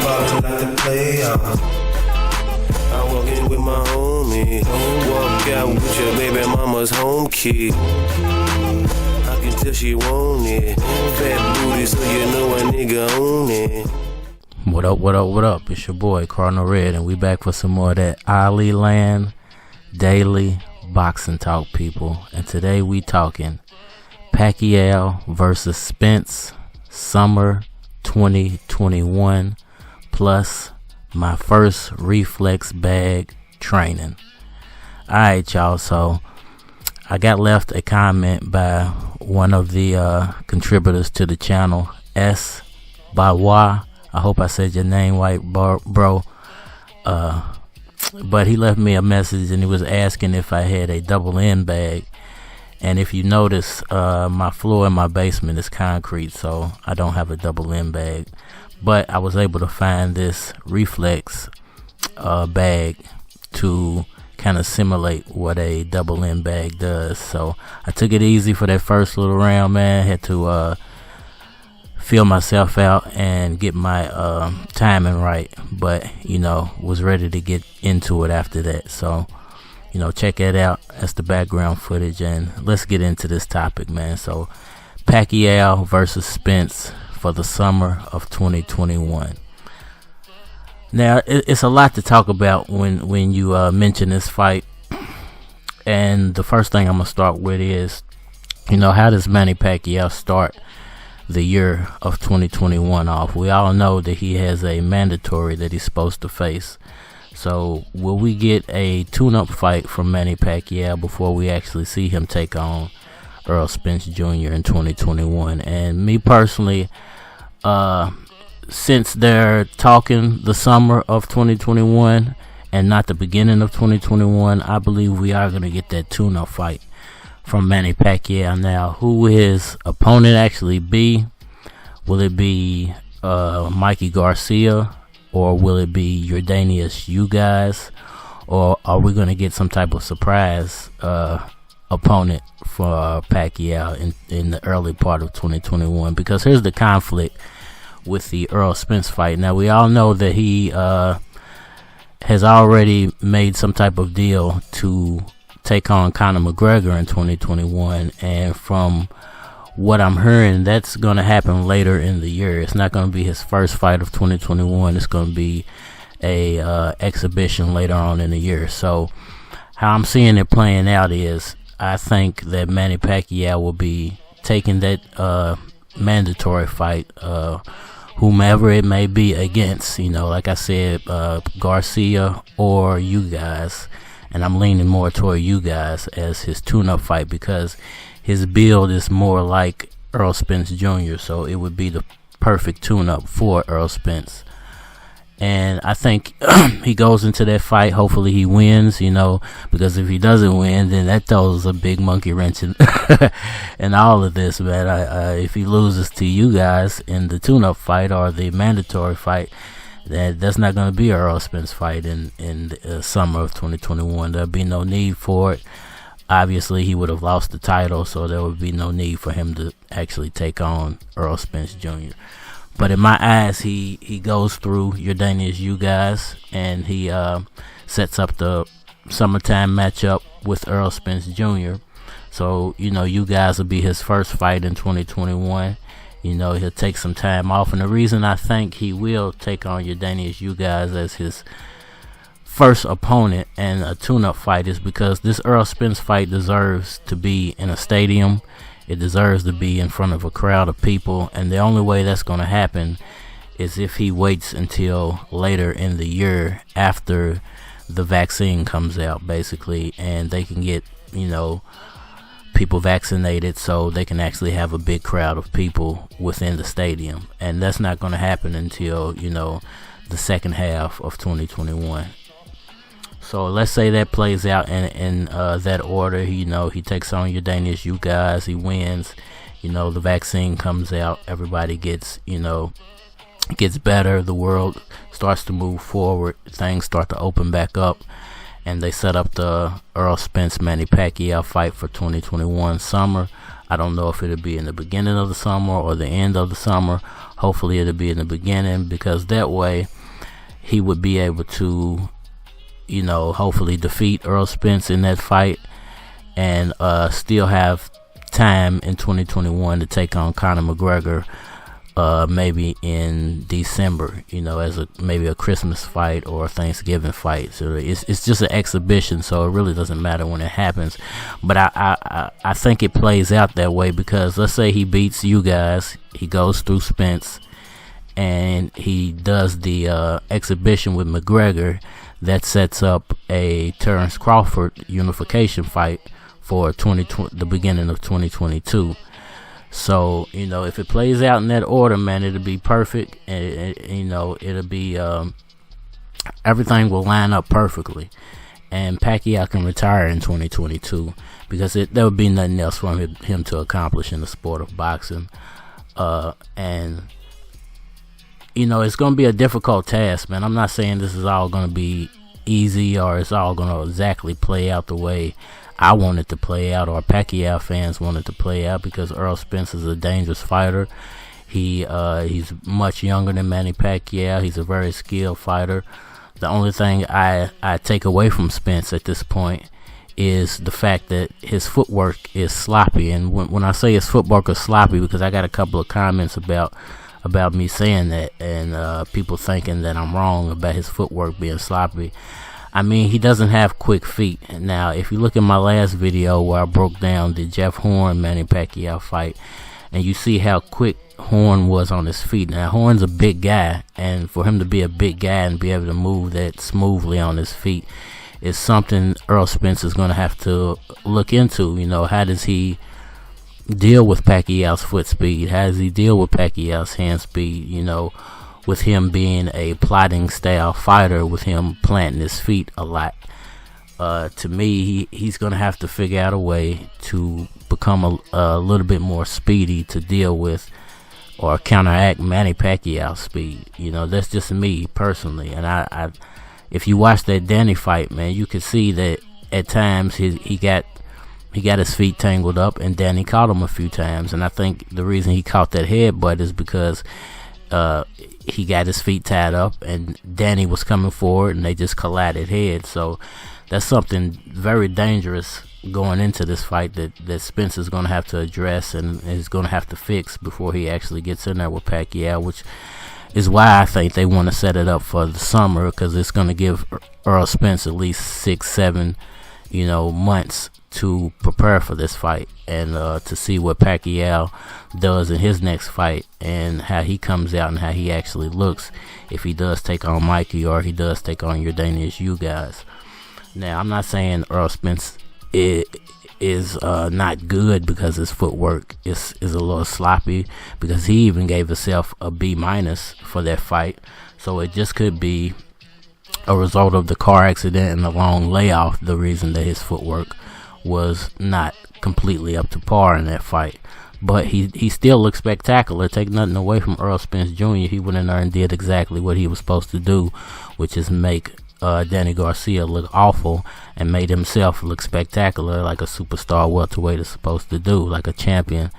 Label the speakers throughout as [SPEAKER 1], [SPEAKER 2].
[SPEAKER 1] Ballin' like the playoffs. I walk in with my homie. Walk out with your baby mama's home key. I can tell she want it. Fat booty, so you know a nigga own it.
[SPEAKER 2] What up, what up, what up? It's your boy, Cardinal Red, and we back for some more of that Ali Land Daily Boxing Talk, people. And today we talking Pacquiao versus Spence, Summer 2021, plus my first Reflex bag training. Alright, y'all, so I got left a comment by one of the contributors to the channel, S. Bawa. I hope I said your name right, bro. But he left me a message and he was asking if I had a double end bag. And if you notice, my floor in my basement is concrete, so I don't have a double end bag. But I was able to find this Reflex bag to kind of simulate what a double end bag does. So I took it easy for that first little round, man. Had to feel myself out and get my timing right, but was ready to get into it after that. So check that out. That's the background footage, and let's get into this topic, man. So Pacquiao versus Spence for the summer of 2021. Now it's a lot to talk about when you mention this fight, and the first thing I'm gonna start with is how does Manny Pacquiao start the year of 2021 off? We all know that he has a mandatory that he's supposed to face. So will we get a tune-up fight from Manny Pacquiao before we actually see him take on Errol Spence Jr. in 2021? And me personally, since they're talking the summer of 2021 and not the beginning of 2021, I believe we are going to get that tune-up fight from Manny Pacquiao. Now, who will his opponent actually be? Will it be Mikey Garcia, or will it be Jordanius, you guys, or are we going to get some type of surprise opponent for Pacquiao in the early part of 2021? Because here's the conflict with the Errol Spence fight. Now, we all know that he has already made some type of deal to take on Conor McGregor in 2021, and from what I'm hearing, that's going to happen later in the year. It's not going to be his first fight of 2021. It's going to be a exhibition later on in the year. So how I'm seeing it playing out is, I think that Manny Pacquiao will be taking that mandatory fight, whomever it may be against, like I said, Garcia or you guys. And I'm leaning more toward you guys as his tune-up fight, because his build is more like Errol Spence Jr. So it would be the perfect tune-up for Errol Spence. And I think he goes into that fight, hopefully he wins, because if he doesn't win, then that throws a big monkey wrench in, in all of this, man. If he loses to you guys in the tune-up fight or the mandatory fight, that's not going to be an Errol Spence fight in the summer of 2021. There'll be no need for it. Obviously, he would have lost the title, so there would be no need for him to actually take on Errol Spence Jr. But in my eyes, he goes through Jordanius, you guys, and he sets up the summertime matchup with Errol Spence Jr. So, you guys will be his first fight in 2021. He'll take some time off, and the reason I think he will take on Jordanius, you guys, as his first opponent and a tune-up fight is because this Errol Spence fight deserves to be in a stadium. It deserves to be in front of a crowd of people, and the only way that's going to happen is if he waits until later in the year after the vaccine comes out, basically, and they can get, people vaccinated so they can actually have a big crowd of people within the stadium. And that's not going to happen until, the second half of 2021. So let's say that plays out in that order. He takes on Jordanius, you guys, he wins. The vaccine comes out, everybody gets better, the world starts to move forward, things start to open back up, and they set up the Errol Spence Manny Pacquiao fight for 2021 summer. I don't know if it'll be in the beginning of the summer or the end of the summer. Hopefully it'll be in the beginning, because that way he would be able to, hopefully defeat Errol Spence in that fight, and still have time in 2021 to take on Conor McGregor, maybe in December, as maybe a Christmas fight or a Thanksgiving fight. So it's just an exhibition, so it really doesn't matter when it happens. But I think it plays out that way, because let's say he beats you guys, he goes through Spence, and he does the exhibition with McGregor. That sets up a Terence Crawford unification fight for the beginning of 2022. So, if it plays out in that order, man, it'll be perfect. And it'll be, everything will line up perfectly. And Pacquiao can retire in 2022, because there would be nothing else for him to accomplish in the sport of boxing. And, it's going to be a difficult task, man. I'm not saying this is all going to be easy, or it's all going to exactly play out the way I want it to play out, or Pacquiao fans want it to play out, because Errol Spence is a dangerous fighter. He's much younger than Manny Pacquiao. He's a very skilled fighter. The only thing I take away from Spence at this point is the fact that his footwork is sloppy. And when I say his footwork is sloppy, because I got a couple of comments about me saying that, and people thinking that I'm wrong about his footwork being sloppy. I mean, he doesn't have quick feet. Now, if you look at my last video where I broke down the Jeff Horn Manny Pacquiao fight, and you see how quick Horn was on his feet. Now, Horn's a big guy, and for him to be a big guy and be able to move that smoothly on his feet is something Errol Spence is going to have to look into. How does he deal with Pacquiao's foot speed? How does he deal with Pacquiao's hand speed? With him being a plotting style fighter, with him planting his feet a lot. To me, he's going to have to figure out a way to become a little bit more speedy to deal with or counteract Manny Pacquiao's speed. That's just me personally. And I if you watch that Danny fight, man, you could see that at times he got his feet tangled up, and Danny caught him a few times. And I think the reason he caught that headbutt is because he got his feet tied up, and Danny was coming forward, and they just collided heads. So that's something very dangerous going into this fight that Spence is going to have to address and is going to have to fix before he actually gets in there with Pacquiao, which is why I think they want to set it up for the summer, because it's going to give Errol Spence at least 6-7 months to prepare for this fight, and to see what Pacquiao does in his next fight, and how he comes out and how he actually looks if he does take on Mikey, or he does take on your Danish you guys. Now, I'm not saying Errol Spence is not good because his footwork is a little sloppy, because he even gave himself a B- for that fight. So it just could be a result of the car accident and the long layoff, the reason that his footwork was not completely up to par in that fight. But he still looked spectacular. Take nothing away from Errol Spence Jr. He went in there and did exactly what he was supposed to do, which is make Danny Garcia look awful, and made himself look spectacular, like a superstar welterweight is supposed to do, like a champion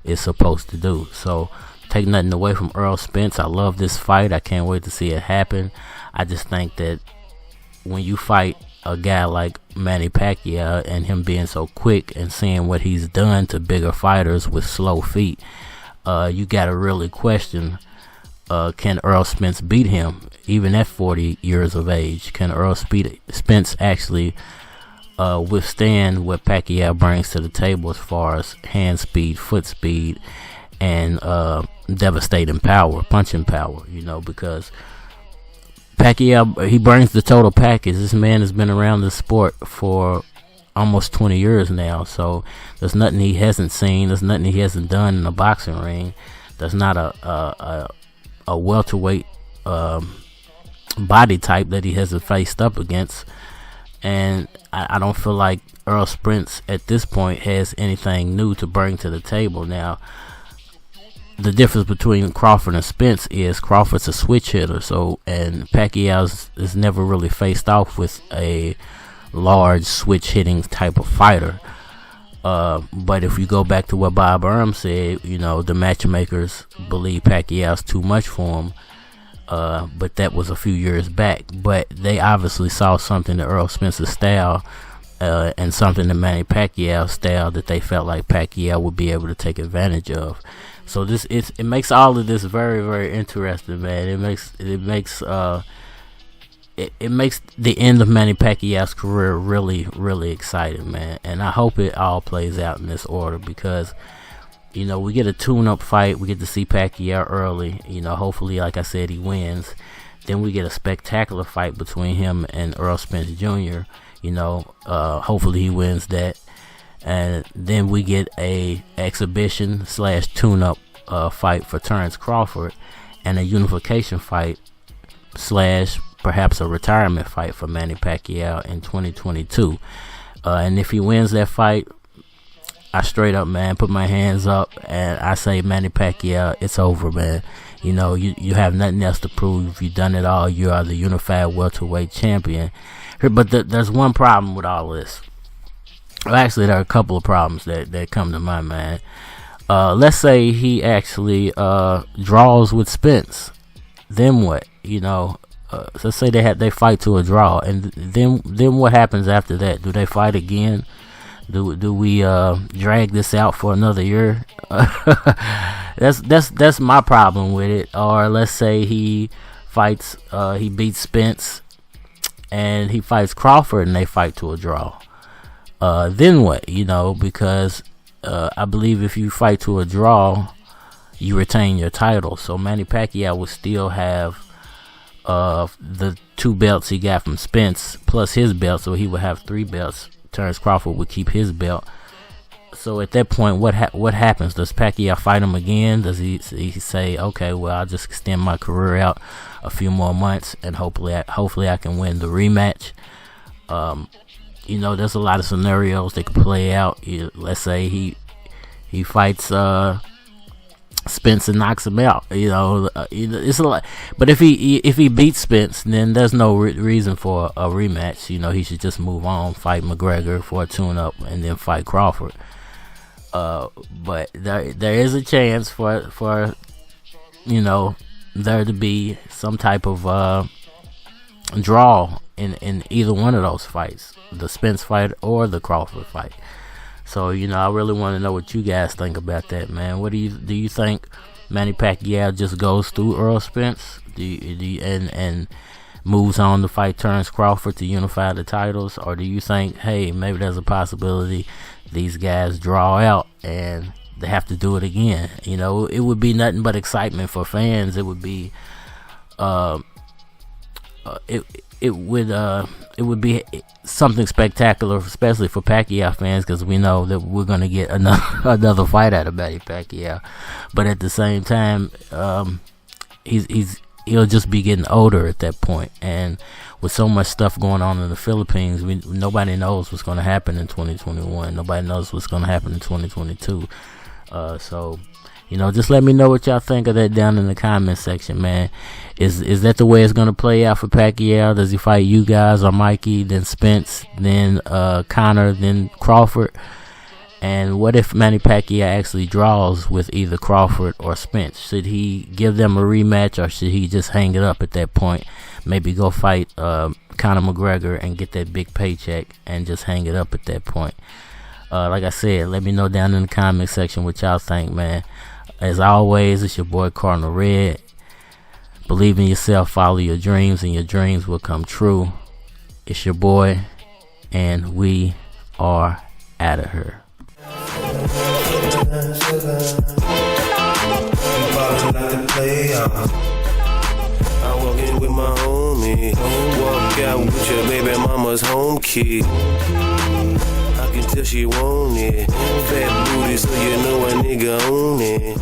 [SPEAKER 2] is supposed to do. So take nothing away from Errol Spence. I love this fight. I can't wait to see it happen. I just think that when you fight a guy like Manny Pacquiao, and him being so quick and seeing what he's done to bigger fighters with slow feet, you got to really question, can Errol Spence beat him even at 40 years of age? Can Errol Spence actually withstand what Pacquiao brings to the table as far as hand speed, foot speed, and devastating power, punching power? Because Pacquiao, he brings the total package. This man has been around the sport for almost 20 years now, so there's nothing he hasn't seen. There's nothing he hasn't done in a boxing ring. There's not a welterweight body type that he hasn't faced up against. And I don't feel like Errol Spence at this point has anything new to bring to the table. Now, the difference between Crawford and Spence is Crawford's a switch hitter, and Pacquiao is never really faced off with a large switch hitting type of fighter. But if you go back to what Bob Arum said, the matchmakers believe Pacquiao's too much for him. But that was a few years back. But they obviously saw something in Errol Spence's style, and something in Manny Pacquiao's style that they felt like Pacquiao would be able to take advantage of. So it makes all of this very, very interesting, man. It makes the end of Manny Pacquiao's career really, really exciting, man. And I hope it all plays out in this order, because we get a tune-up fight. We get to see Pacquiao early. Hopefully, like I said, he wins. Then we get a spectacular fight between him and Errol Spence Jr. Hopefully he wins that. And then we get a exhibition / tune-up fight for Terence Crawford, and a unification fight / perhaps a retirement fight for Manny Pacquiao in 2022. And if he wins that fight, I straight up, man, put my hands up and I say, Manny Pacquiao, it's over, man. You have nothing else to prove. You've done it all. You are the unified welterweight champion. But there's one problem with all this. Well, actually, there are a couple of problems that come to my mind. Let's say he actually draws with Spence. Then what? Let's say they fight to a draw, and then what happens after that? Do they fight again? Do we drag this out for another year? That's my problem with it. Or let's say he fights, he beats Spence, and he fights Crawford, and they fight to a draw. Then what? Because I believe if you fight to a draw, you retain your title. So Manny Pacquiao would still have the 2 belts he got from Spence plus his belt, so he would have 3 belts. Terence Crawford would keep his belt. So at that point, what happens? Does Pacquiao fight him again? Does he say, okay, well, I'll just extend my career out a few more months, and hopefully I can win the rematch? There's a lot of scenarios that could play out. Let's say he fights Spence and knocks him out. It's a lot. But if he beats Spence, then there's no reason for a rematch. He should just move on, fight McGregor for a tune-up, and then fight Crawford. But there is a chance for there to be some type of draw in either one of those fights, the Spence fight or the Crawford fight. So I really want to know what you guys think about that, man. What do you think Manny Pacquiao just goes through Errol Spence and moves on to fight Terence Crawford to unify the titles, or do you think, hey, maybe there's a possibility these guys draw out and they have to do it again? It would be nothing but excitement for fans. It would be it would be something spectacular, especially for Pacquiao fans, because we know that we're going to get another fight out of Manny Pacquiao. But at the same time, he'll just be getting older at that point, and with so much stuff going on in the Philippines, nobody knows what's going to happen in 2021. Nobody knows what's going to happen in 2022. So just let me know what y'all think of that down in the comment section, man. Is that the way it's going to play out for Pacquiao? Does he fight you guys, or Mikey, then Spence, then Conor, then Crawford? And what if Manny Pacquiao actually draws with either Crawford or Spence? Should he give them a rematch, or should he just hang it up at that point? Maybe go fight Conor McGregor and get that big paycheck and just hang it up at that point. Like I said, let me know down in the comment section what y'all think, man. As always, it's your boy Cardinal Red. Believe in yourself, follow your dreams, and your dreams will come true. It's your boy, and we are out of here.
[SPEAKER 1] I walk in with my homie. Walk out with your baby mama's home key. I can tell she want it. Fat booty, so you know a nigga own it.